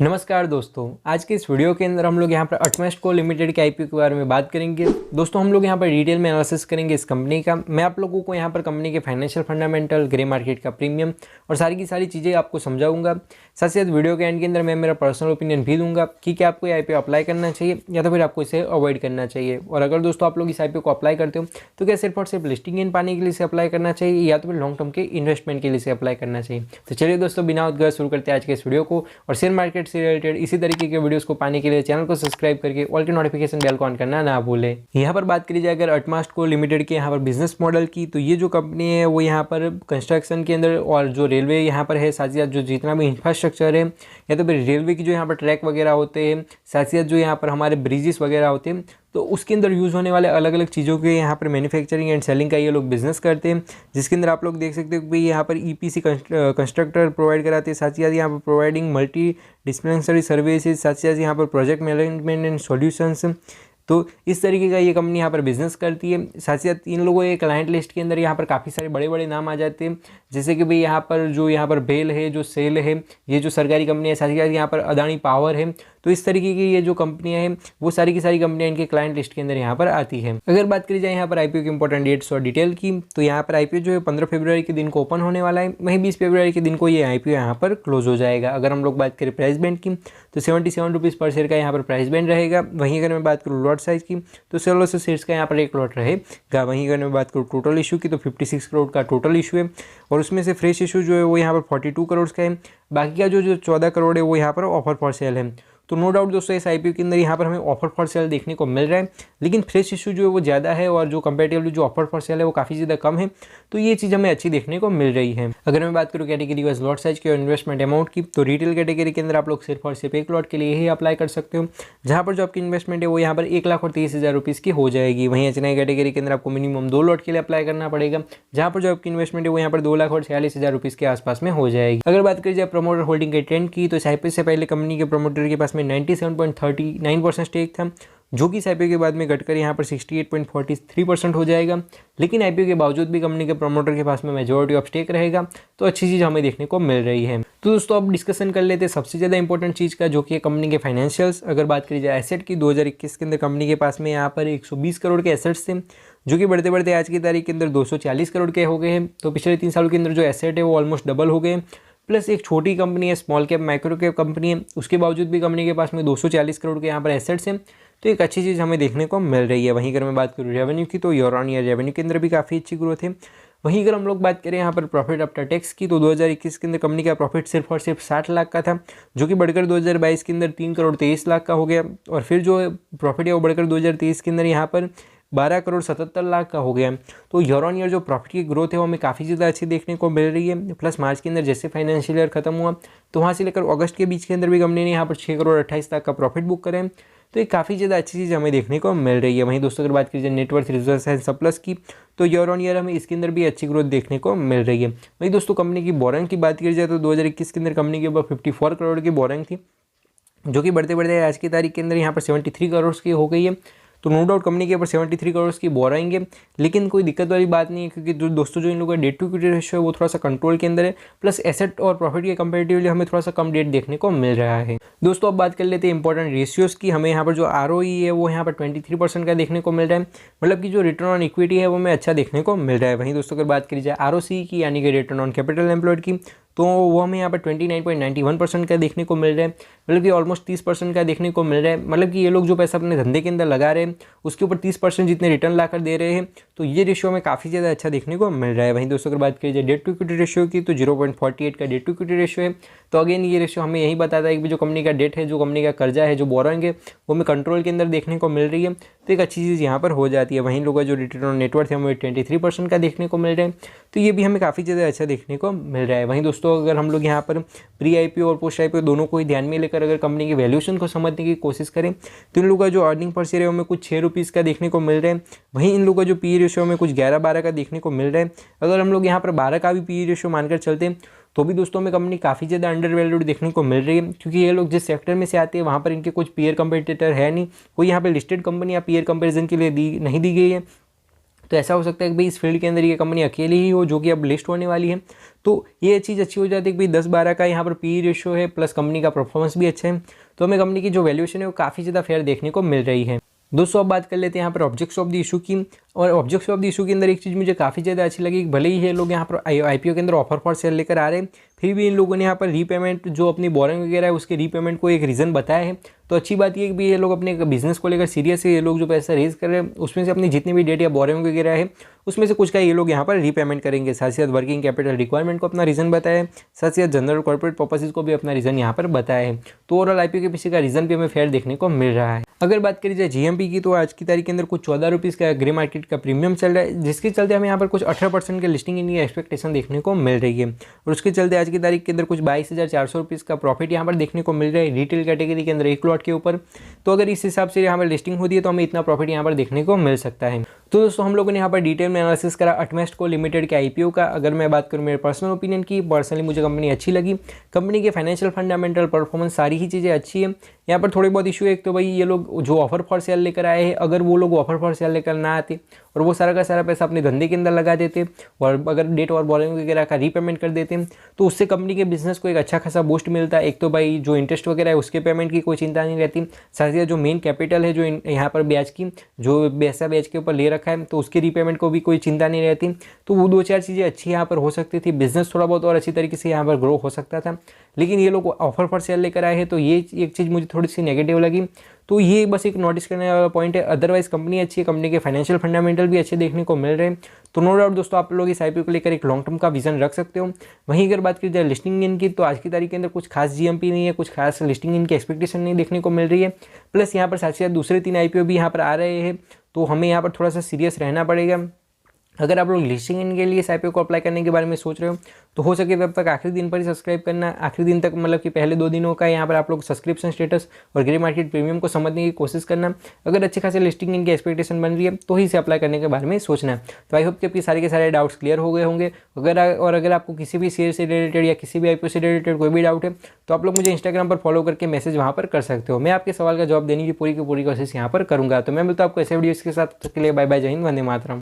नमस्कार दोस्तों, आज के इस वीडियो के अंदर हम लोग यहाँ पर अटमेस्ट को लिमिटेड के आईपीओ के बारे में बात करेंगे। दोस्तों हम लोग यहाँ पर डिटेल में एनालिसिस करेंगे इस कंपनी का। मैं आप लोगों को यहाँ पर कंपनी के फाइनेंशियल फंडामेंटल, ग्रे मार्केट का प्रीमियम और सारी की सारी चीज़ें आपको समझाऊंगा। साथ ही साथ वीडियो के एंड के अंदर मैं मेरा पर्सनल ओपिनियन भी दूंगा कि क्या आपको आईपीओ अप्लाई करना चाहिए या तो फिर आपको इसे अवॉइड करना चाहिए। और अगर दोस्तों आप लोग इस आईपीओ को अप्लाई करते हो तो क्या सिर्फ और सिर्फ लिस्टिंग इन पाने के लिए इसे अप्लाई करना चाहिए या तो फिर लॉन्ग टर्म के इन्वेस्टमेंट के लिए इसे अप्लाई करना चाहिए। तो चलिए दोस्तों, बिना उद्गार शुरू करते हैं आज के इस वीडियो को। और शेयर मार्केट से रिलेटेड इसी तरीके के वीडियोस को पाने के लिए चैनल को सब्सक्राइब करके ऑल के नोटिफिकेशन बेल को ऑन करना ना भूलें। यहाँ पर बात करी जाए अगर अटमास्ट को लिमिटेड के यहाँ पर बिजनेस मॉडल की, तो ये जो कंपनी है वो यहाँ पर कंस्ट्रक्शन के अंदर और जो रेलवे यहाँ पर है, साथ ही साथ जो जितना भी इंफ्रास्ट्रक्चर है या तो फिर रेलवे की जो यहाँ पर ट्रैक वगैरह होते हैं, साथ ही साथ जो यहाँ पर हमारे ब्रिजेस वगैरह होते हैं, तो उसके अंदर यूज़ होने वाले अलग अलग चीज़ों के यहाँ पर मैन्युफैक्चरिंग एंड सेलिंग का ये लोग बिजनेस करते हैं। जिसके अंदर आप लोग देख सकते हो कि यहाँ पर ईपीसी कंस्ट्रक्टर प्रोवाइड कराते हैं, साथ ही साथ यहाँ पर प्रोवाइडिंग मल्टी डिस्पेंसरी सर्विसेज, साथ ही साथ यहाँ पर प्रोजेक्ट मैनेजमेंट एंड सॉल्यूशंस। तो इस तरीके का ये कंपनी यहाँ पर बिजनेस करती है। साथ ही साथ इन लोगों के क्लाइंट लिस्ट के अंदर यहाँ पर काफ़ी सारे बड़े बड़े नाम आ जाते हैं, जैसे कि भाई यहाँ पर बेल है, जो सेल है, ये जो सरकारी कंपनी है, साथ ही साथ यहाँ पर अदानी पावर है। तो इस तरीके की ये जो कंपनियां हैं वो सारी की सारी कंपनियां इनके क्लाइंट लिस्ट के अंदर यहाँ पर आती है। अगर बात करी जाए यहाँ पर आईपीओ की इंपॉर्टेंट डेट्स और डिटेल की, तो यहाँ पर आईपीओ जो है 15 फरवरी के दिन को ओपन होने वाला है, वहीं 20 फरवरी के दिन को ये आईपीओ यहाँ पर क्लोज हो जाएगा। अगर हम लोग बात करें प्राइस बैंड की, तो 77 रुपीज़ पर शेयर का यहाँ पर प्राइस बैंड रहेगा। वहीं अगर मैं बात करूँ लॉट साइज की, तो 1600 शेयर्स का यहाँ पर एक लॉट रहेगा। वहीं अगर मैं बात करूँ टोटल इशू की, तो 56 करोड़ का टोटल इशू है और उसमें से फ्रेश इशू जो है वो यहाँ पर 42 करोड़ का है। बाकी का जो 14 करोड़ है वो यहाँ पर ऑफर फॉर सेल है। तो नो डाउट दोस्तों इस आईपीओ के अंदर यहाँ पर हमें ऑफर फॉर सेल देखने को मिल रहा है, लेकिन फ्रेश इशू जो है वो ज़्यादा है और जो कंपेरेटिवली जो ऑफर फॉर सेल है वो काफ़ी ज़्यादा कम है। तो ये चीज़ हमें अच्छी देखने को मिल रही है। अगर मैं बात करूँ कैटेगरी वाइज लॉट साइज की और इन्वेस्टमेंट अमाउंट की, तो रिटेल कैटेगरी के अंदर आप लोग सिर्फ और सिर्फ एक लॉट के लिए ही अप्लाई कर सकते हो, जहाँ पर जो आपकी इन्वेस्टमेंट है वो यहाँ पर 1,30,000 रुपीज़ की हो जाएगी। वहीं एचएनआई कैटेगरी के अंदर आपको मिनिमम 2 लॉट के लिए अप्लाई करना पड़ेगा, जहाँ पर जो आपकी इन्वेस्टमेंट है वो यहाँ पर 2,46,000 रुपीज़ के आसपास में हो जाएगी। अगर बात करी जाए प्रमोटर होल्डिंग के ट्रेंड की, तो इस आईपीओ से पहले कंपनी के प्रमोटर के पास में 97.39% स्टेक था, जो कि इस आईपीओ के बाद में घटकर यहाँ पर 68.43% हो जाएगा। लेकिन आईपीओ के बावजूद भी कंपनी के प्रमोटर के पास में मेजॉरिटी ऑफ स्टेक रहेगा, तो अच्छी चीज़ हमें देखने को मिल रही है। तो दोस्तों अब डिस्कशन कर लेते हैं सबसे ज़्यादा इंपॉर्टेंट चीज़ का, जो कि है कंपनी के फाइनेंशियल्स। अगर बात करी जाए एसेट की, 2021 के अंदर कंपनी के पास में यहाँ पर 120 करोड़ के एसेट्स थे, जो कि बढ़ते बढ़ते आज की तारीख के अंदर 240 करोड़ के हो गए हैं। तो पिछले 3 सालों के अंदर जो एसेट है वो ऑलमोस्ट डबल हो गए। प्लस एक छोटी कंपनी है, small cap micro cap company है, उसके बावजूद भी कंपनी के पास में 240 करोड़ के यहाँ पर एसेट्स हैं। तो एक अच्छी चीज़ हमें देखने को मिल रही है। वहीं अगर मैं बात करूँ रेवेन्यू की, तो ईयर ऑन ईयर रेवेन्यू के अंदर भी काफ़ी अच्छी ग्रोथ है। वहीं अगर हम लोग बात करें यहाँ पर प्रॉफिट आफ्टर टैक्स की, तो 2021 के अंदर कंपनी का प्रॉफिट सिर्फ और सिर्फ 60 लाख का था, जो कि बढ़कर 2022 के अंदर 3 करोड़ 23 लाख का हो गया। और फिर जो प्रॉफिट है वो बढ़कर 2023 के अंदर यहाँ पर 12 करोड़ 77 लाख का हो गया। तो ईयर ऑन ईयर जो प्रॉफिट की ग्रोथ है वो हमें काफ़ी ज़्यादा अच्छी देखने को मिल रही है। प्लस मार्च के अंदर जैसे फाइनेंशियल ईयर खत्म हुआ, तो वहाँ से लेकर अगस्त के बीच के अंदर भी कंपनी ने यहाँ पर 6 करोड़ 28 लाख का प्रॉफिट बुक करें। तो ये काफ़ी ज़्यादा अच्छी चीज़ हमें देखने को मिल रही है। वहीं दोस्तों अगर बात कीजिए नेटवर्थ रिजर्व्स एंड सरप्लस की, तो ईयर ऑन ईयर हमें इसके अंदर भी अच्छी ग्रोथ देखने को मिल रही है। वहीं दोस्तों कंपनी की बोरिंग की बात की जाए, तो 2021 के अंदर कंपनी के ऊपर 54 करोड़ की बोरिंग थी, जो कि बढ़ते बढ़ते आज की तारीख के अंदर यहाँ पर 73 करोड़ की हो गई है। तो नो डाउट कंपनी के ऊपर 73 करोड़ की बोरिंग है, लेकिन कोई दिक्कत वाली बात नहीं है, क्योंकि जो दोस्तों जो इन लोगों का डेट टू इक्विटी रेशियो है वो थोड़ा सा कंट्रोल के अंदर है। प्लस एसेट और प्रॉफिट के कंपेरेटिवली हमें थोड़ा सा कम डेट देखने को मिल रहा है। दोस्तों अब बात कर लेते हैं इंपॉर्टेंट रेशियोज़ की। हमें यहाँ पर जो ROE है वो यहाँ पर 23% का देखने को मिल रहा है, मतलब कि जो रिटर्न ऑन इक्विटी है वो हमें अच्छा देखने को मिल रहा है। वहीं दोस्तों अगर बात करी जाए ROCE की, यानी कि रिटर्न ऑन कैपिटल एम्प्लॉयड की, तो वो हमें यहाँ पर 29.91% का देखने को मिल रहा है, मतलब कि ऑलमोस्ट 30% का देखने को मिल रहा है। मतलब कि ये लोग जो पैसा अपने धंधे के अंदर लगा रहे हैं उसके ऊपर 30% जितने रिटर्न लाकर दे रहे हैं, तो ये रेशियो में काफ़ी ज़्यादा अच्छा देखने को मिल रहा है। वहीं दोस्तों अगर बात करी जाए डेट टू इक्विटी रेशियो की, तो 0.48 का डेट टू इक्विटी रेशियो है। तो अगेन ये रेशियो हमें यही बताता है कि जो कंपनी का डेट है, जो कंपनी का कर्जा है, जो बोरोइंग है, वो हमें कंट्रोल के अंदर देखने को मिल रही है। तो एक अच्छी चीज़ यहाँ पर हो जाती है। वहीं लोगों का जो रिटर्न ऑन नेटवर्थ है हमें 23% का देखने को मिल रहा है, तो ये भी हमें काफ़ी ज़्यादा अच्छा देखने को मिल रहा है। वहीं दोस्तों अगर हम लोग यहाँ पर प्री आईपीओ और पोस्ट आईपीओ दोनों को ही ध्यान में लेकर अगर कंपनी की वैल्यूएशन को समझने की कोशिश करें, तो इन लोगों का जो अर्निंग पर शेयर है हमें कुछ 6 रुपीज़ का देखने को मिल रहा है। वहीं इन लोगों का जो पी रेशियो में कुछ 11-12 का देखने को मिल रहा है। अगर हम लोग यहाँ पर 12 का भी पी रेशियो मानकर चलते हैं, तो भी दोस्तों में कंपनी काफ़ी ज़्यादा अंडर वैल्यूड देखने को मिल रही है, क्योंकि ये लोग जिस सेक्टर में से आते हैं वहाँ पर इनके कुछ पीयर कंपेटिटर है नहीं, कोई यहाँ पर लिस्टेड कंपनी या पीयर कंपेरिजन के लिए नहीं दी गई है। तो ऐसा हो सकता है कि भाई इस फील्ड के अंदर ये कंपनी अकेली ही हो जो कि अब लिस्ट होने वाली है, तो ये चीज़ अच्छी हो जाती है कि भाई 10-12 का यहाँ पर पी रेशियो है, प्लस कंपनी का परफॉर्मेंस भी अच्छा है, तो हमें कंपनी की जो वैल्यूएशन है वो काफ़ी ज़्यादा फेयर देखने को मिल रही है। दोस्तों अब बात कर लेते हैं यहाँ पर ऑब्जेक्ट्स ऑफ द इशू की। और ऑब्जेक्ट्स ऑफ द इशू के अंदर एक चीज़ मुझे काफ़ी ज़्यादा अच्छी लगी, भले ही ये लोग यहाँ पर आईपीओ के अंदर ऑफर फॉर सेल लेकर आ रहे हैं, फिर भी इन लोगों ने यहाँ पर रीपेमेंट जो अपनी बोरिंग वगैरह है उसके रीपेमेंट को एक रीज़न बताया है। तो अच्छी बात ये कि भी ये लोग अपने बिजनेस को लेकर सीरियस है, ये लोग जो पैसा रेज कर रहे हैं उसमें से अपनी जितनी भी डेट या बोरिंग वगैरह है उसमें से कुछ का ये लोग यहाँ पर रीपेमेंट करेंगे। साथ ही साथ वर्किंग कैपिटल रिक्वायरमेंट को अपना रीज़न बताया है, साथ ही साथ जनरल कॉर्पोरेट पर्पसेस को भी अपना रीज़न यहाँ पर बताया है। तो ओवरऑल आईपीओ के पीछे का रीज़न भी हमें फेयर देखने को मिल रहा है। अगर बात करी जाए जीएमपी की, तो आज की तारीख के अंदर कुछ 14 रुपीज़ का ग्रे मार्केट का प्रीमियम चल रहा है, जिसके चलते हमें यहाँ पर कुछ 18% के लिस्टिंग इन एक्सपेक्टेशन देखने को मिल रही है। और उसके चलते आज की तारीख के अंदर कुछ 22,400 रुपीज़ का प्रॉफिट यहाँ पर देखने को मिल रहा है रिटेल कैटेगरी के अंदर एक लॉट के ऊपर। तो अगर इस हिसाब से यहाँ पर लिस्टिंग होती है तो हमें इतना प्रॉफिट यहाँ पर देखने को मिल सकता है। तो दोस्तों हम लोगों ने यहाँ पर डिटेल में एनालिसिस करा अटमेस्ट को लिमिटेड के आईपीओ का। अगर मैं बात करूँ मेरे पर्सनल ओपिनियन की, पर्सनली मुझे कंपनी अच्छी लगी, कंपनी के फाइनेंशियल फंडामेंटल परफॉर्मेंस सारी ही चीज़ें अच्छी है। यहाँ पर थोड़े बहुत इशू है, एक तो भाई ये लोग जो ऑफर फॉर सेल लेकर आए हैं, अगर वो लोग ऑफर फॉर सेल लेकर ना आते और वो सारा का सारा पैसा अपने धंधे के अंदर लगा देते और अगर डेट और बोरिंग वगैरह का रीपेमेंट कर देते तो उससे कंपनी के बिजनेस को एक अच्छा खासा बूस्ट मिलता है। एक तो भाई जो इंटरेस्ट वगैरह है उसके पेमेंट की कोई चिंता नहीं रहती, साथ ही जो मेन कैपिटल है जो यहाँ पर ब्याज की जो पैसा ब्याज के ऊपर ले रखा है तो उसके रीपेमेंट को भी कोई चिंता नहीं रहती। तो वो 2-4 चीज़ें अच्छी यहाँ पर हो सकती थी, बिजनेस थोड़ा बहुत और अच्छी तरीके से यहाँ पर ग्रो हो सकता था। लेकिन ये लोग ऑफर फॉर सेल लेकर आए हैं तो ये एक चीज़ मुझे थोड़ी सी नेगेटिव लगी। तो ये बस एक नोटिस करने वाला पॉइंट है, अदरवाइज कंपनी अच्छी है, कंपनी के फाइनेंशियल फंडामेंटल भी अच्छे देखने को मिल रहे हैं। तो नो डाउट दोस्तों आप लोग इस आईपीओ को लेकर एक लॉन्ग टर्म का विजन रख सकते हो। वहीं अगर बात की जाए लिस्टिंग इन की, तो आज की तारीख के अंदर कुछ खास जीएमपी नहीं है, कुछ खास लिस्टिंग इन की एक्सपेक्टेशन नहीं देखने को मिल रही है। प्लस यहाँ पर साथ ही साथ दूसरे 3 आईपीओ भी यहाँ पर आ रहे हैं, तो हमें यहाँ पर थोड़ा सा सीरियस रहना पड़ेगा। अगर आप लोग लिस्टिंग इन के लिए इस आईपीओ को अप्लाई करने के बारे में सोच रहे हो तो हो सके तब तक आखिरी दिन पर ही सब्सक्राइब करना। आखिरी दिन तक मतलब कि पहले 2 दिनों का यहाँ पर आप लोग सब्सक्रिप्शन स्टेटस और ग्रे मार्केट प्रीमियम को समझने की कोशिश करना। अगर अच्छे खासे लिस्टिंग इन की एक्सपेक्टेशन बन रही है तो ही इसे अप्लाई करने के बारे में सोचना। तो आई होप कि आपके सारे के सारे डाउट्स क्लियर हो गए होंगे। अगर आपको किसी भी शेयर से रिलेटेड या किसी भी आईपीओ से रिलेटेड कोई भी डाउट है तो आप लोग मुझे इंस्टाग्राम पर फॉलो करके मैसेज वहाँ पर कर सकते हो। मैं आपके सवाल का जवाब देने की पूरी कोशिश यहाँ पर करूँगा। तो मैं मिलता हूँ आपको ऐसे वीडियोज़ के साथ, के लिए बाय बाय, जय हिंद, वंदे मातरम।